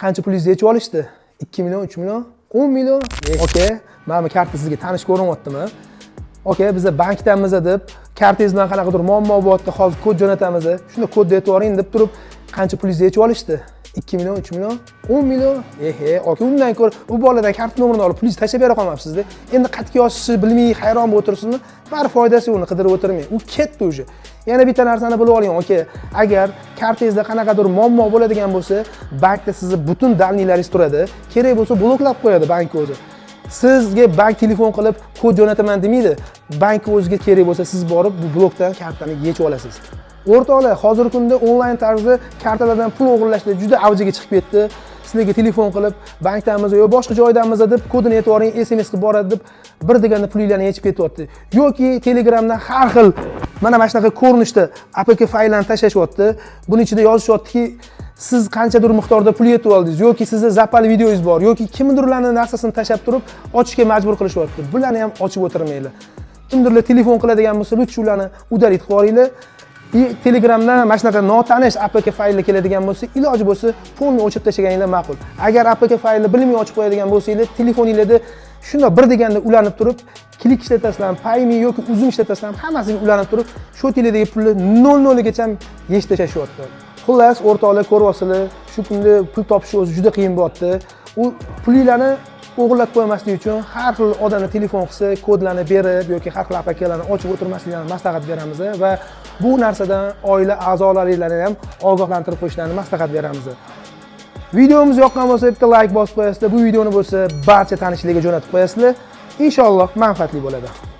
qancha pulingizni yechib olishdi? 2 million, 3 million, 10 million. Okey, mana bu karta sizga tanish ko'rinyaptimi? Okey, biz bankdamiz deb kartangiz bilan qanaqadir muammo bo'lyapti, hozir kod jo'natamiz. Shunda kodni aytib yuboring deb turib, qancha pulingizni yechib olishdi? 2 million, 3 million, 10 million. Okey, undan ko'ra u boladan karta nomerini olib pulingizni tashlab bera qolmabsiz-da. Endi qayerga yozishni bilmay hayron bo'lib o'tirsizmi? Bari foydasi yo'qni qidirib o'tirmang. U ketdi o'sha. Yana bitta narsani bilib oling, okey. Agar kartangizda qanaqadir muammo bo'ladigan bo'lsa, bankda sizni butun davniylaringiz turadi. Kerak bo'lsa bloklab qo'yadi bank o'zi. Sizga bank telefon qilib kod jo'nataman demaydi. Bank o'ziga kerak bo'lsa, siz borib bu blokdan kartani yechib olasiz. O'rtoqlar, hozirgi kunda onlayn tarzda kartalardan pul o'g'irlashlar juda avjiga chiqib ketdi. Sizlarga telefon qilib, bankdamiz yo boshqa joydamiz deb kodini aytib yuboring, SMS qilib boradi deb bir deganda pulinglarni yechib ketyapti. Yoki Telegramdan har xil mana shunaqa ko'rinishda APK fayllarni tashlashyapti. Buning ichida yozishyaptiki, siz qanchadir miqdorda pul yetib oldingiz yoki sizda zapal videoyingiz bor yoki kimdirlarning narsasini tashab turib ochishga majbur qilishyapti. Bularni ham ochib o'tirmanglar. Kimdirlar telefon qiladigan bo'lsa, lutf ularni udarit qilib yuboringlar. Telegramdan mana shunaqa notanish APK fayllar keladigan bo'lsa, iloji bo'lsa fonni o'chirib tashlaganinglar ma'qul. Agar APK faylni bilmay ochib qo'yadigan bo'lsangiz, telefoningizda shunda bir deganda ulanib turib, klik ishlatasizlar, payme yoki uzum ishlatasizlar, hammasiga ulanib turib, shu teledagi pulni 00 gacha yechib tashlashyapti. Xullas, o'rtoqlar ko'ryapsizlar, shu kunda pul topish o'zi juda qiyin bo'lyapti. U pulinglarni o'g'irlab qo'ymaslik uchun har xil odamga telefon qilsa, kodlarni berib yoki har xil APKlarni ochib o'tirmasliklarni maslahat beramiz va bu narsadan oila a'zolaringizni ham ogohlantirib qo'yishlarini maslahat beramiz. Videomiz yoqqan bo'lsa, bitta like bosib qo'yasizlar. Bu videoni bo'lsa, barcha tanishlarga jo'natib qo'yasizlar. Inshaalloh manfaatli bo'ladi.